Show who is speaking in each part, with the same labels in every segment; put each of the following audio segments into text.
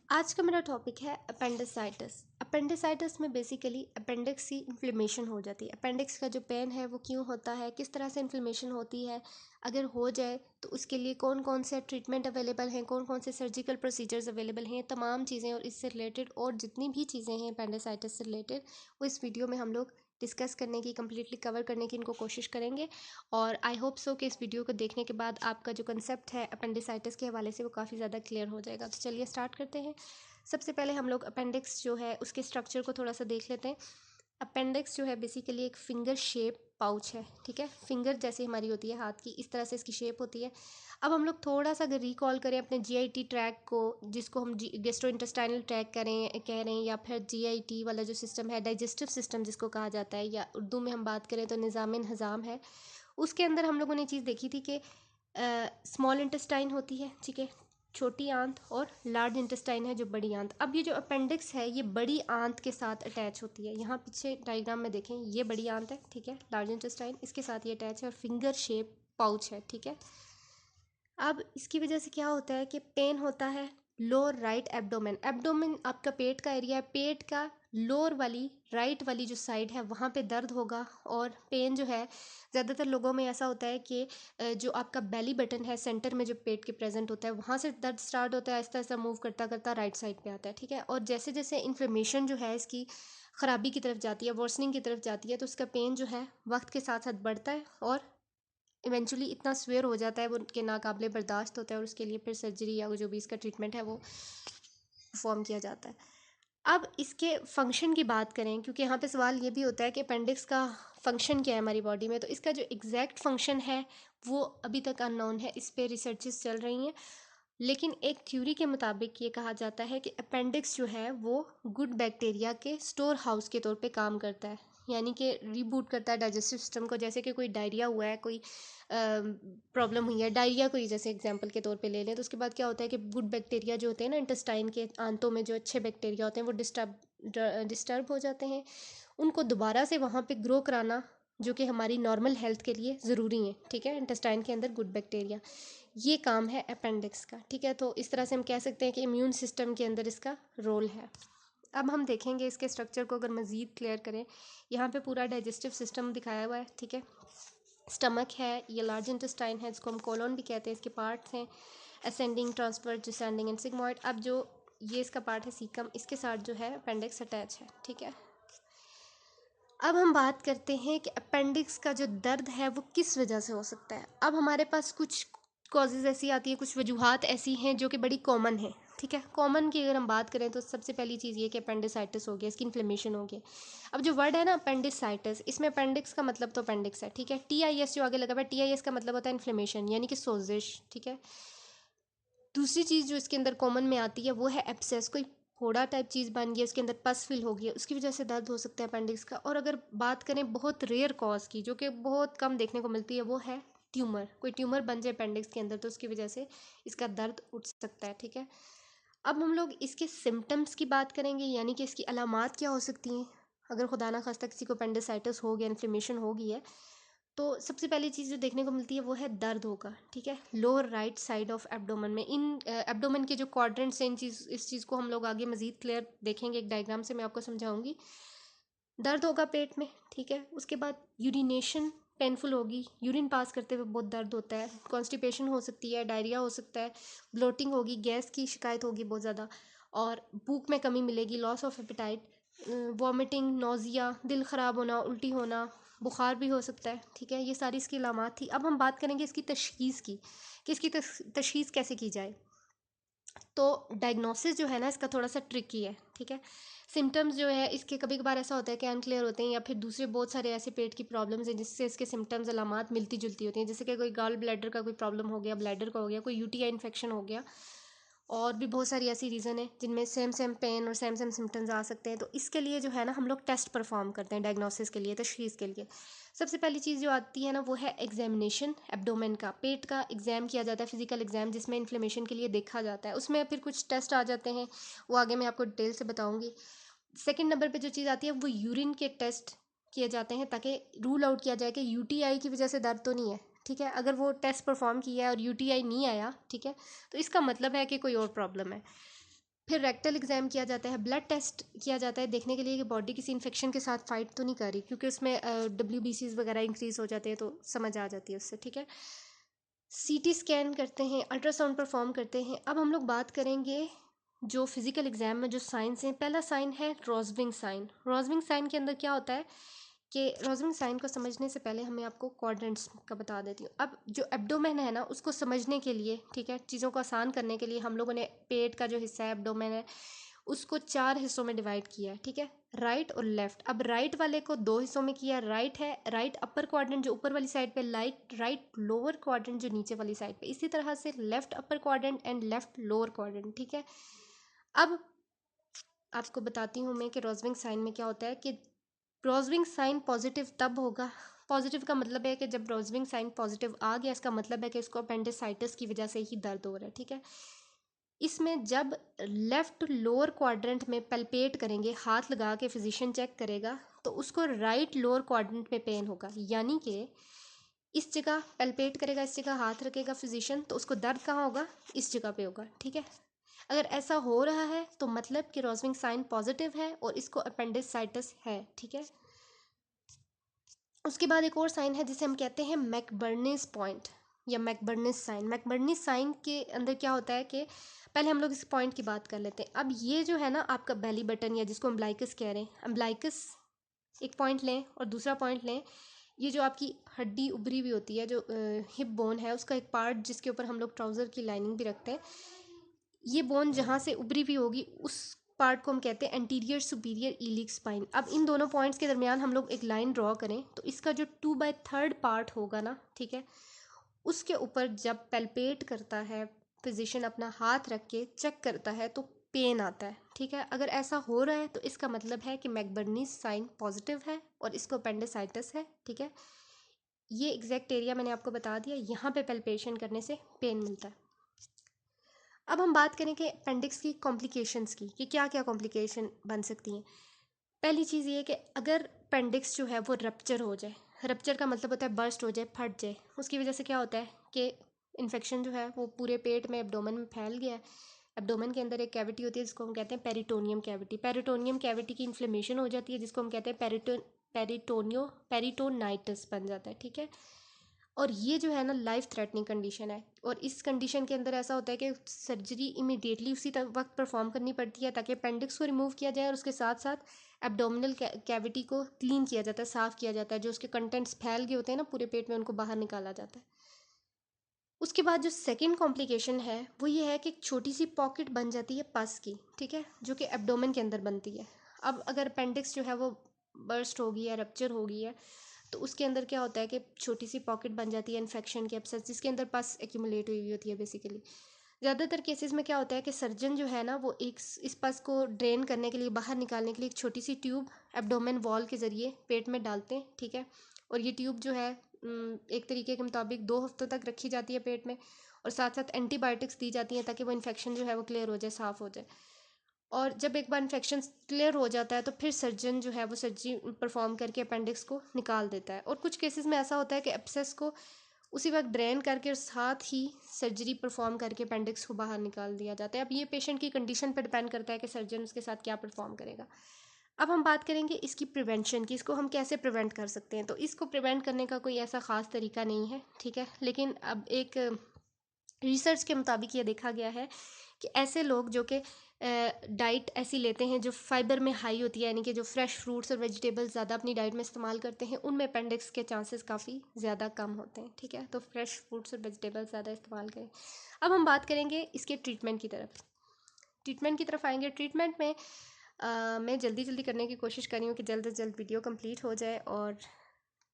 Speaker 1: आज का मेरा टॉपिक है अपेंडिसाइटिस। अपेंडिसाइटिस में बेसिकली अपेंडिक्स की इन्फ्लेमेशन हो जाती है। अपेंडिक्स का जो पेन है वो क्यों होता है, किस तरह से इन्फ्लेमेशन होती है, अगर हो जाए तो उसके लिए कौन कौन से ट्रीटमेंट अवेलेबल हैं, कौन कौन से सर्जिकल प्रोसीजर्स अवेलेबल हैं, तमाम चीज़ें और इससे रिलेटेड और जितनी भी चीज़ें हैं अपेंडिसाइटिस से रिलेटेड वो इस वीडियो में हम लोग डिस्कस करने की, कम्प्लीटली कवर करने की इनको कोशिश करेंगे। और आई होप सो कि इस वीडियो को देखने के बाद आपका जो कंसेप्ट है अपेंडिसाइटिस के हवाले से वो काफ़ी ज़्यादा क्लियर हो जाएगा। तो चलिए स्टार्ट करते हैं। सबसे पहले हम लोग अपेंडिक्स जो है उसके स्ट्रक्चर को थोड़ा सा देख लेते हैं। अपेंडिक्स जो है बेसिकली एक फिंगर शेप पाउच है, ठीक है। फिंगर जैसे हमारी होती है हाथ की, इस तरह से इसकी शेप होती है। अब हम लोग थोड़ा सा अगर रिकॉल करें अपने जीआईटी ट्रैक को, जिसको हम गेस्ट्रोइंटेस्टाइनल ट्रैक कह रहे हैं, या फिर जीआईटी वाला जो सिस्टम है, डाइजेस्टिव सिस्टम जिसको कहा जाता है, या उर्दू में हम बात करें तो निज़ाम हज़ाम है। उसके अंदर हम लोगों ने चीज़ देखी थी कि स्मॉल इंटेस्टाइन होती है, ठीक है, छोटी आंत, और लार्ज इंटेस्टाइन है जो बड़ी आंत। अब ये जो अपेंडिक्स है ये बड़ी आंत के साथ अटैच होती है। यहाँ पीछे डायग्राम में देखें, ये बड़ी आंत है, ठीक है, लार्ज इंटेस्टाइन इसके साथ ये अटैच है और फिंगर शेप पाउच है, ठीक है। अब इसकी वजह से क्या होता है कि पेन होता है लोअर राइट एब्डोमेन। एब्डोमेन आपका पेट का एरिया है, पेट का लोअर वाली राइट वाली जो साइड है वहाँ पे दर्द होगा। और पेन जो है ज़्यादातर लोगों में ऐसा होता है कि जो आपका बेली बटन है सेंटर में जो पेट के प्रेजेंट होता है वहाँ से दर्द स्टार्ट होता है, आहिस्ता आहिस्ता मूव करता करता राइट साइड पे आता है, ठीक है। और जैसे जैसे इन्फ्लेमेशन जो है इसकी ख़राबी की तरफ जाती है, वर्सनिंग की तरफ जाती है, तो उसका पेन जो है वक्त के साथ साथ बढ़ता है और इवेंचुअली इतना स्वेयर हो जाता है वो कि नाकाबिले बर्दाश्त होता है, और उसके लिए फिर सर्जरी या जो भी इसका ट्रीटमेंट है वो परफॉर्म किया जाता है। अब इसके फंक्शन की बात करें, क्योंकि यहाँ पे सवाल ये भी होता है कि अपेंडिक्स का फंक्शन क्या है हमारी बॉडी में, तो इसका जो एग्जैक्ट फंक्शन है वो अभी तक अननोन है, इस पे रिसर्चेस चल रही हैं। लेकिन एक थ्योरी के मुताबिक ये कहा जाता है कि अपेंडिक्स जो है वो गुड बैक्टीरिया के स्टोर हाउस के तौर पे काम करता है, यानी कि रीबूट करता है डाइजेस्टिव सिस्टम को। जैसे कि कोई डायरिया हुआ है, कोई प्रॉब्लम हुई है, डायरिया को ही जैसे एग्जांपल के तौर पे ले लें, तो उसके बाद क्या होता है कि गुड बैक्टीरिया जो होते हैं ना इंटेस्टाइन के आंतों में, जो अच्छे बैक्टीरिया होते हैं वो डिस्टर्ब हो जाते हैं। उनको दोबारा से वहाँ पे ग्रो कराना जो कि हमारी नॉर्मल हेल्थ के लिए ज़रूरी है, ठीक है, इंटेस्टाइन के अंदर गुड बैक्टीरिया, ये काम है अपेंडिक्स का, ठीक है। तो इस तरह से हम कह सकते हैं कि इम्यून सिस्टम के अंदर इसका रोल है। अब हम देखेंगे इसके स्ट्रक्चर को अगर मज़ीद क्लियर करें। यहाँ पे पूरा डाइजेस्टिव सिस्टम दिखाया हुआ है, ठीक है। स्टमक है, ये लार्ज इंटेस्टाइन है जिसको हम कोलोन भी कहते हैं, इसके पार्ट्स हैं ascending, transfer, descending and sigmoid. अब जो ये इसका पार्ट है सीकम, इसके साथ जो है अपेंडिक्स अटैच है, ठीक है। अब हम बात करते हैं कि अपेंडिक्स का जो दर्द है वो किस वजह से हो सकता है। अब हमारे पास कुछ कॉजेज़ ऐसी आती है, कुछ वजूहात ऐसी हैं जो कि बड़ी कॉमन है, ठीक है। कॉमन की अगर हम बात करें तो सबसे पहली चीज़ ये कि अपेंडिसाइटिस हो गया, इसकी इन्फ्लेमेशन हो गया। अब जो वर्ड है ना अपेंडिसाइटिस, इसमें अपेंडिक्स का मतलब तो अपेंडिक्स है, ठीक है। TIS जो आगे लगा हुआ है, TIS का मतलब होता है इन्फ्लेमेशन, यानी कि सोजिश, ठीक है। दूसरी चीज़ जो इसके अंदर कॉमन में आती है वो है एब्सेस, कोई फोड़ा टाइप चीज़ बन गई, उसके अंदर पस फिल हो गया, उसकी वजह से दर्द हो सकता है अपेंडिक्स का। और अगर बात करें बहुत रेयर कॉज की जो कि बहुत कम देखने को मिलती है, वो है ट्यूमर। कोई ट्यूमर बन जाए अपेंडिक्स के अंदर तो उसकी वजह से इसका दर्द उठ सकता है, ठीक है। अब हम लोग इसके सिम्टम्स की बात करेंगे, यानी कि इसकी अलामात क्या हो सकती हैं अगर खुदा ना खास्ता किसी को अपेंडिसाइटिस हो गया, इन्फ्लेमेशन हो गई है। तो सबसे पहली चीज़ जो देखने को मिलती है वो है दर्द होगा, ठीक है, lower right side of abdomen में। इन एब्डोमेन के जो क्वाड्रेंट्स हैं, इस चीज़ को हम लोग आगे मज़ीद क्लियर देखेंगे, एक डायग्राम से मैं आपको समझाऊंगी। दर्द होगा पेट में, ठीक है। उसके बाद यूरिनेशन पेनफुल होगी, यूरिन पास करते हुए बहुत दर्द होता है। कॉन्स्टिपेशन हो सकती है, डायरिया हो सकता है, ब्लोटिंग होगी, गैस की शिकायत होगी बहुत ज़्यादा, और भूख में कमी मिलेगी, loss of appetite, vomiting, nausea, दिल ख़राब होना, उल्टी होना, बुखार भी हो सकता है, ठीक है। ये सारी इसकी अलामात थी। अब हम बात करेंगे इसकी तशख़ीस की कि इसकी तशख़ीस कैसे की जाए। तो डायग्नोसिस जो है ना इसका थोड़ा सा ट्रिकी है, ठीक है। सिम्टम्स जो है इसके कभी कभार ऐसा होता है कि अनक्लियर होते हैं, या फिर दूसरे बहुत सारे ऐसे पेट की प्रॉब्लम्स हैं जिससे इसके सिम्टम्स अलामात मिलती जुलती होती हैं। जैसे कि कोई गॉल ब्लैडर का कोई प्रॉब्लम हो गया, ब्लैडर का हो गया, कोई यूटीआई इन्फेक्शन हो गया, और भी बहुत सारी ऐसी रीज़न है जिनमें सेम सेम पेन और सेम सेम सिम्टम्स आ सकते हैं। तो इसके लिए जो है ना हम लोग टेस्ट परफॉर्म करते हैं डायग्नोसिस के लिए, तशख़ीस के लिए। सबसे पहली चीज़ जो आती है ना वो है एग्जामिनेशन एब्डोमेन का, पेट का एग्जाम किया जाता है, फिजिकल एग्जाम, जिसमें इन्फ्लेमेशन के लिए देखा जाता है। उसमें फिर कुछ टेस्ट आ जाते हैं, वो आगे मैं आपको डिटेल से बताऊंगी। सेकंड नंबर पे जो चीज़ आती है वो यूरिन के टेस्ट किए जाते हैं, ताकि रूल आउट किया जाए कि यूटीआई की वजह से दर्द तो नहीं है, ठीक है। अगर वो टेस्ट परफॉर्म किया है और यूटीआई नहीं आया, ठीक है, तो इसका मतलब है कि कोई और प्रॉब्लम है। फिर रेक्टल एग्जाम किया जाता है, ब्लड टेस्ट किया जाता है देखने के लिए कि बॉडी किसी इन्फेक्शन के साथ फाइट तो नहीं कर रही, क्योंकि उसमें WBCs वगैरह इंक्रीज हो जाते हैं तो समझ आ जाती है उससे, ठीक है। CT स्कैन करते हैं, अल्ट्रासाउंड परफॉर्म करते हैं। अब हम लोग बात करेंगे जो फिजिकल एग्जाम में जो साइंस हैं। पहला साइन है रॉसबिंग साइन। रॉसबिंग साइन के अंदर क्या होता है कि रॉसबिंग साइन को समझने से पहले हमें आपको क्वाड्रेंट्स का बता देती हूँ। अब जो एब्डोमेन है ना, उसको समझने के लिए, ठीक है, चीज़ों को आसान करने के लिए हम लोगों ने पेट का जो हिस्सा है, एब्डोमेन है, उसको 4 हिस्सों में डिवाइड किया है, ठीक है, राइट और लेफ्ट। अब राइट वाले को 2 हिस्सों में किया। राइट है राइट अपर क्वाड्रेंट जो ऊपर वाली साइड पे, राइट लोअर क्वाड्रेंट जो नीचे वाली साइड पे, इसी तरह से left upper quadrant and left lower quadrant, ठीक है। अब आपको बताती हूँ मैं कि रॉसबिंग साइन में क्या होता है कि रॉसबिंग साइन पॉजिटिव तब होगा, पॉजिटिव का मतलब है कि जब रॉसबिंग साइन पॉजिटिव आ गया, इसका मतलब है कि इसको अपेंडिसाइटिस की वजह से ही दर्द हो रहा है, ठीक है। इसमें जब लेफ्ट लोअर क्वाड्रेंट में पल्पेट करेंगे, हाथ लगा के फिजिशियन चेक करेगा, तो उसको राइट लोअर क्वाड्रेंट में पेन होगा। यानी कि इस जगह पल्पेट करेगा, इस जगह हाथ रखेगा फिजिशियन, तो उसको दर्द कहाँ होगा, इस जगह पे होगा, ठीक है। अगर ऐसा हो रहा है तो मतलब कि रॉसबिंग साइन पॉजिटिव है और इसको अपेंडिसाइटिस है, ठीक है। उसके बाद एक और साइन है जिसे हम कहते हैं मैकबर्नीज पॉइंट या मैकबर्नीज साइन। मैकबर्नीज साइन के अंदर क्या होता है कि पहले हम लोग इस पॉइंट की बात कर लेते हैं। अब ये जो है ना आपका बेली बटन, या जिसको अम्बलाइकस कह रहे हैं, अम्बलाइकस एक पॉइंट लें और दूसरा पॉइंट लें, ये जो आपकी हड्डी उभरी हुई होती है, जो हिप बोन है, उसका एक पार्ट जिसके ऊपर हम लोग ट्राउज़र की लाइनिंग भी रखते हैं, ये बोन जहाँ से उभरी हुई होगी उस पार्ट को हम कहते हैं एंटीरियर सुपीरियर इलिक स्पाइन। अब इन दोनों पॉइंट्स के दरमियान हम लोग एक लाइन ड्रॉ करें तो इसका जो 2/3 पार्ट होगा ना, ठीक है, उसके ऊपर जब पैल्पेट करता है फिजिशियन, अपना हाथ रख के चेक करता है, तो पेन आता है, ठीक है। अगर ऐसा हो रहा है तो इसका मतलब है कि मैकबर्नीज साइन पॉजिटिव है और इसको अपेंडिसाइटिस है, ठीक है। ये एग्जैक्ट एरिया मैंने आपको बता दिया, यहाँ पे पैल्पेशन करने से पेन मिलता है। अब हम बात करें कि अपेंडिक्स की कॉम्प्लिकेशंस की, कि क्या क्या कॉम्प्लिकेशन बन सकती हैं। पहली चीज़ ये कि अगर अपेंडिक्स जो है वो रप्चर हो जाए, रप्चर का मतलब होता है बर्स्ट हो जाए, फट जाए, उसकी वजह से क्या होता है कि इन्फेक्शन जो है वो पूरे पेट में, एब्डोमेन में फैल गया है। एब्डोमेन के अंदर एक कैविटी होती है जिसको हम कहते हैं पेरिटोनियम कैविटी। पेरिटोनियम कैविटी की इन्फ्लेमेशन हो जाती है जिसको हम कहते हैं पेरिटोनाइटिस बन जाता है, ठीक है। और ये जो है ना लाइफ थ्रेटनिंग कंडीशन है, और इस कंडीशन के अंदर ऐसा होता है कि सर्जरी इमीडिएटली उसी वक्त परफॉर्म करनी पड़ती है ताकि अपेंडिक्स को रिमूव किया जाए और उसके साथ साथ एब्डोमिनल कैविटी को क्लीन किया जाता है, साफ़ किया जाता है, जो उसके कंटेंट्स फैल गए होते हैं ना पूरे पेट में, उनको बाहर निकाला जाता है। उसके बाद जो सेकेंड कॉम्प्लिकेशन है वो ये है कि एक छोटी सी पॉकेट बन जाती है पस की, ठीक है, जो कि एब्डोमेन के अंदर बनती है। अब अगर अपेंडिक्स जो है वो बर्स्ट हो गई है, रप्चर हो गई है, तो उसके अंदर क्या होता है कि छोटी सी पॉकेट बन जाती है इन्फेक्शन की, एब्सेस, जिसके अंदर पस एक्यूमुलेट हुई होती है बेसिकली। ज़्यादातर केसेस में क्या होता है कि सर्जन जो है ना वो एक इस पस को ड्रेन करने के लिए, बाहर निकालने के लिए एक छोटी सी ट्यूब एब्डोमेन वॉल के ज़रिए पेट में डालते हैं, ठीक है। और ये ट्यूब जो है एक तरीके के मुताबिक 2 हफ्तों तक रखी जाती है पेट में, और साथ साथ एंटीबायोटिक्स दी जाती हैं ताकि वो इन्फेक्शन जो है वो क्लियर हो जाए, साफ़ हो जाए। और जब एक बार इन्फेक्शन क्लियर हो जाता है तो फिर सर्जन जो है वो सर्जरी परफॉर्म करके अपेंडिक्स को निकाल देता है। और कुछ केसेस में ऐसा होता है कि एब्सेस को उसी वक्त ड्रेन करके और साथ ही सर्जरी परफॉर्म करके अपेंडिक्स को बाहर निकाल दिया जाता है। अब ये पेशेंट की कंडीशन पर डिपेंड करता है कि सर्जन उसके साथ क्या परफॉर्म करेगा। अब हम बात करेंगे इसकी प्रिवेंशन की, इसको हम कैसे प्रिवेंट कर सकते हैं। तो इसको प्रिवेंट करने का कोई ऐसा ख़ास तरीका नहीं है, ठीक है, लेकिन अब एक रिसर्च के मुताबिक ये देखा गया है कि ऐसे लोग जो कि डाइट ऐसी लेते हैं जो फाइबर में हाई होती है, यानी कि जो फ्रेश फ्रूट्स और वेजिटेबल्स ज़्यादा अपनी डाइट में इस्तेमाल करते हैं, उनमें अपेंडिक्स के चांसेस काफ़ी ज़्यादा कम होते हैं, ठीक है। तो फ्रेश फ्रूट्स और वेजिटेबल्स ज़्यादा इस्तेमाल करें। अब हम बात करेंगे इसके ट्रीटमेंट की तरफ आएंगे। ट्रीटमेंट में मैं जल्दी जल्दी करने की कोशिश कर रही हूँ कि जल्द से जल्द वीडियो कंप्लीट हो जाए और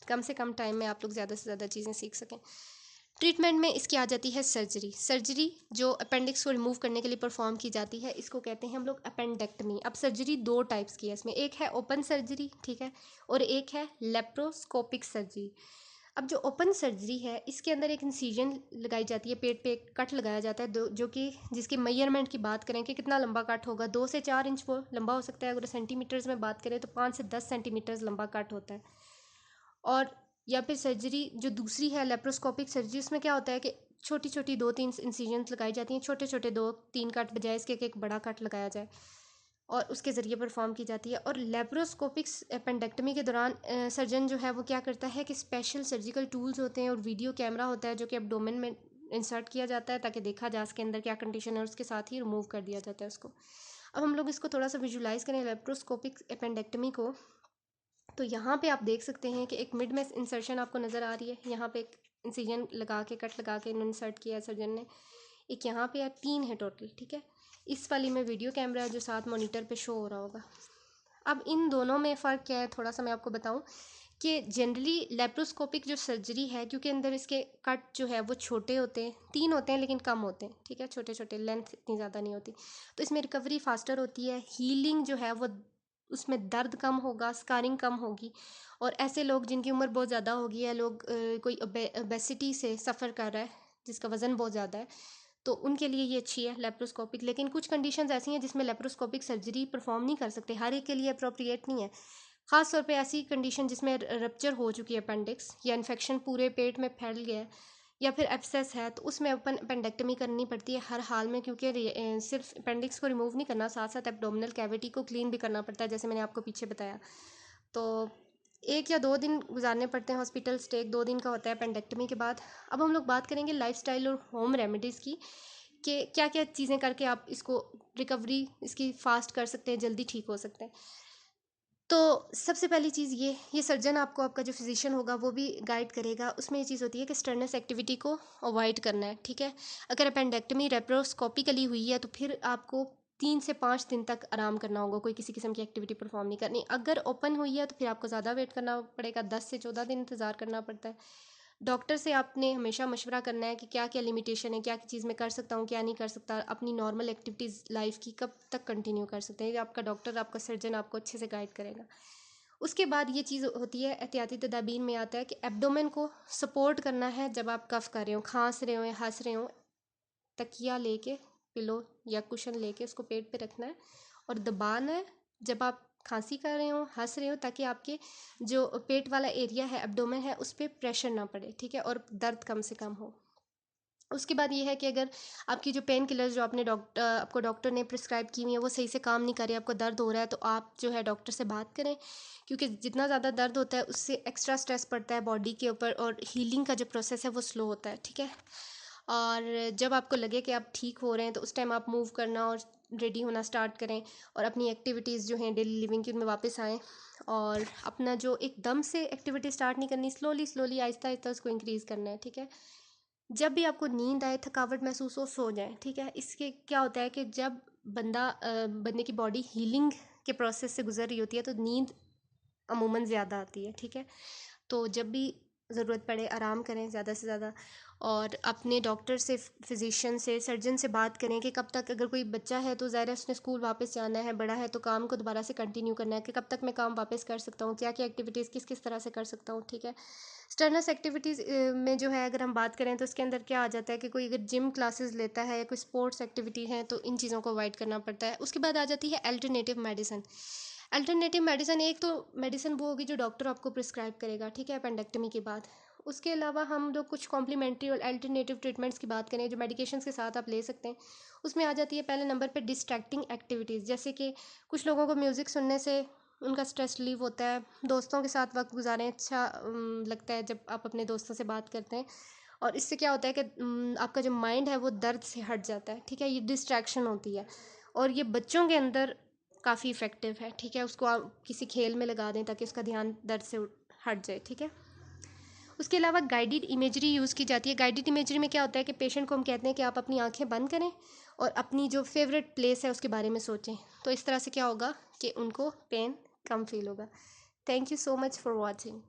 Speaker 1: कम से कम टाइम में आप लोग ज़्यादा से ज़्यादा चीज़ें सीख सकें। ट्रीटमेंट में इसकी आ जाती है सर्जरी जो अपेंडिक्स को रिमूव करने के लिए परफॉर्म की जाती है, इसको कहते हैं हम लोग अपेंडेक्टमी। अब सर्जरी 2 टाइप्स की है इसमें, एक है ओपन सर्जरी, ठीक है, और एक है लेप्रोस्कोपिक सर्जरी। अब जो ओपन सर्जरी है इसके अंदर एक इंसिजन लगाई जाती है, पेट पे एक कट लगाया जाता है, जो कि जिसकी मेजरमेंट की बात करें कि कितना लंबा कट होगा, 2 से 4 इंच वो लंबा हो सकता है। अगर सेंटीमीटर्स में बात करें तो 5 से 10 सेंटीमीटर्स लंबा कट होता है। और या फिर सर्जरी जो दूसरी है लेप्रोस्कोपिक सर्जरी, उसमें क्या होता है कि छोटी छोटी 2-3 इंसिजन लगाई जाती हैं, छोटे छोटे 2-3 कट बजाय इसके एक बड़ा कट लगाया जाए और उसके ज़रिए परफॉर्म की जाती है। और लेप्रोस्कोपिक एपेंडेक्टमी के दौरान सर्जन जो है वो क्या करता है कि स्पेशल सर्जिकल टूल्स होते हैं और वीडियो कैमरा होता है जो कि एब्डोमेन में इंसर्ट किया जाता है ताकि देखा जा सके अंदर क्या कंडीशन है, और उसके साथ ही रिमूव कर दिया जाता है उसको। अब हम लोग इसको थोड़ा सा विजुलाइज करें लेप्रोस्कोपिक एपेंडेक्टमी को, तो यहाँ पे आप देख सकते हैं कि एक मिड में इंसर्शन आपको नज़र आ रही है। यहाँ पे एक इंसिजन लगा के कट लगा के इंसर्ट किया है सर्जन ने। एक यहाँ पे है, 3 है टोटल, ठीक है। इस वाली में वीडियो कैमरा है जो साथ मॉनिटर पे शो हो रहा होगा। अब इन दोनों में फ़र्क क्या है थोड़ा सा मैं आपको बताऊं कि जनरली लेप्रोस्कोपिक जो सर्जरी है, क्योंकि अंदर इसके कट जो है वो छोटे होते हैं, 3 होते हैं लेकिन कम होते हैं, ठीक है, छोटे छोटे, लेंथ इतनी ज़्यादा नहीं होती, तो इसमें रिकवरी फास्टर होती है, हीलिंग जो है वो उसमें दर्द कम होगा, स्कारिंग कम होगी। और ऐसे लोग जिनकी उम्र बहुत ज़्यादा होगी या लोग कोई ओबेसिटी से सफ़र कर रहा है, जिसका वज़न बहुत ज़्यादा है, तो उनके लिए ये अच्छी है लेप्रोस्कोपिक। लेकिन कुछ कंडीशंस ऐसी हैं जिसमें लेप्रोस्कोपिक सर्जरी परफॉर्म नहीं कर सकते, हर एक के लिए अप्रोप्रिएट नहीं है। ख़ास तौर पे ऐसी कंडीशन जिसमें रप्चर हो चुकी है अपेंडिक्स, या इन्फेक्शन पूरे पेट में फैल गया है, या फिर एब्सेस है, तो उसमें अपन अपेंडेक्टमी करनी पड़ती है हर हाल में, क्योंकि सिर्फ अपेंडिक्स को रिमूव नहीं करना, साथ साथ एब्डोमिनल कैविटी को क्लीन भी करना पड़ता है, जैसे मैंने आपको पीछे बताया। तो 1 या 2 दिन गुजारने पड़ते हैं हॉस्पिटल स्टे, 2 दिन का होता है अपेंडेक्टमी के बाद। अब हम लोग बात करेंगे लाइफस्टाइल और होम रेमेडीज़ की, कि क्या क्या चीज़ें करके आप इसको रिकवरी इसकी फ़ास्ट कर सकते हैं, जल्दी ठीक हो सकते हैं। तो सबसे पहली चीज़ ये सर्जन आपको, आपका जो फिजिशियन होगा वो भी गाइड करेगा। उसमें ये चीज़ होती है कि स्ट्रेनस एक्टिविटी को अवॉइड करना है, ठीक है। अगर अपेंडेक्टमी लेप्रोस्कोपिकली हुई है तो फिर आपको 3 से 5 दिन तक आराम करना होगा, कोई किसी किस्म की एक्टिविटी परफॉर्म नहीं करनी। अगर ओपन हुई है तो फिर आपको ज़्यादा वेट करना पड़ेगा, 10 से 14 दिन इंतज़ार करना पड़ता है। डॉक्टर से आपने हमेशा मशवरा करना है कि क्या क्या लिमिटेशन है, क्या चीज़ मैं कर सकता हूँ, क्या नहीं कर सकता, अपनी नॉर्मल एक्टिविटीज़ लाइफ की कब तक कंटिन्यू कर सकते हैं। ये आपका डॉक्टर, आपका सर्जन आपको अच्छे से गाइड करेगा। उसके बाद ये चीज़ होती है, एहतियाती तदाबीर में आता है कि एब्डोमेन को सपोर्ट करना है जब आप कफ कर रहे हो, खांस रहे हो या हंस रहे हो, तकिया लेके, पिलो या कुशन लेके उसको पेट पे रखना है और दबाना है जब आप खांसी कर रहे हो, हंस रहे हो, ताकि आपके जो पेट वाला एरिया है, एब्डोमेन है, उस पर प्रेशर ना पड़े, ठीक है, और दर्द कम से कम हो। उसके बाद ये है कि अगर आपकी जो पेन किलर्स जो आपको डॉक्टर ने प्रिस्क्राइब की हुई है वो सही से काम नहीं कर रही, आपको दर्द हो रहा है, तो आप जो है डॉक्टर से बात करें, क्योंकि जितना ज़्यादा दर्द होता है उससे एक्स्ट्रा स्ट्रेस पड़ता है बॉडी के ऊपर और हीलिंग का जो प्रोसेस है वो स्लो होता है, ठीक है। और जब आपको लगे कि आप ठीक हो रहे हैं तो उस टाइम आप मूव करना और रेडी होना स्टार्ट करें और अपनी एक्टिविटीज़ जो हैं डेली लिविंग की उनमें वापस आएँ। और अपना जो एकदम से एक्टिविटी स्टार्ट नहीं करनी, स्लोली स्लोली आहिस्ता आहिस्ता उसको इंक्रीज़ करना है, ठीक है। जब भी आपको नींद आए, थकावट महसूस हो, सो जाएं, ठीक है। इसके क्या होता है कि जब बंदे की बॉडी हीलिंग के प्रोसेस से गुजर रही होती है तो नींद अमूमन ज़्यादा आती है, ठीक है। तो जब भी ज़रूरत पड़े आराम करें ज़्यादा से ज़्यादा, और अपने डॉक्टर से, फिजिशियन से, सर्जन से बात करें कि कब तक, अगर कोई बच्चा है तो ज़ाहिर है उसने स्कूल वापस जाना है, बड़ा है तो काम को दोबारा से कंटिन्यू करना है, कि कब तक मैं काम वापस कर सकता हूँ, क्या क्या एक्टिविटीज़ किस किस तरह से कर सकता हूँ, ठीक है। स्टर्नस एक्टिविटीज़ में जो है अगर हम बात करें तो उसके अंदर क्या आ जाता है कि कोई अगर जिम क्लासेस लेता है या कोई स्पोर्ट्स एक्टिविटी है तो इन चीज़ों को अवॉइड करना पड़ता है। उसके बाद आ जाती है अल्टरनेटिव मेडिसिन। अल्टरनेटिव मेडिसिन, एक तो मेडिसिन वो होगी जो डॉक्टर आपको प्रिस्क्राइब करेगा, ठीक है, अपेंडेक्टमी के बाद। उसके अलावा हम लोग कुछ कॉम्प्लीमेंट्री और अल्टरनेटिव ट्रीटमेंट्स की बात करें जो मेडिकेशंस के साथ आप ले सकते हैं, उसमें आ जाती है पहले नंबर पे डिस्ट्रैक्टिंग एक्टिविटीज़, जैसे कि कुछ लोगों को म्यूज़िक सुनने से उनका स्ट्रेस रिलीव होता है, दोस्तों के साथ वक्त गुजारें, अच्छा लगता है जब आप अपने दोस्तों से बात करते हैं, और इससे क्या होता है कि आपका जो माइंड है वो दर्द से हट जाता है, ठीक है, ये डिस्ट्रैक्शन होती है। और ये बच्चों के अंदर काफ़ी इफ़ेक्टिव है, ठीक है, उसको आप किसी खेल में लगा दें ताकि उसका ध्यान दर्द से हट जाए, ठीक है। उसके अलावा गाइडेड इमेजरी यूज़ की जाती है। गाइडेड इमेजरी में क्या होता है कि पेशेंट को हम कहते हैं कि आप अपनी आंखें बंद करें और अपनी जो फेवरेट प्लेस है उसके बारे में सोचें, तो इस तरह से क्या होगा कि उनको पेन कम फील होगा। Thank you so much for watching.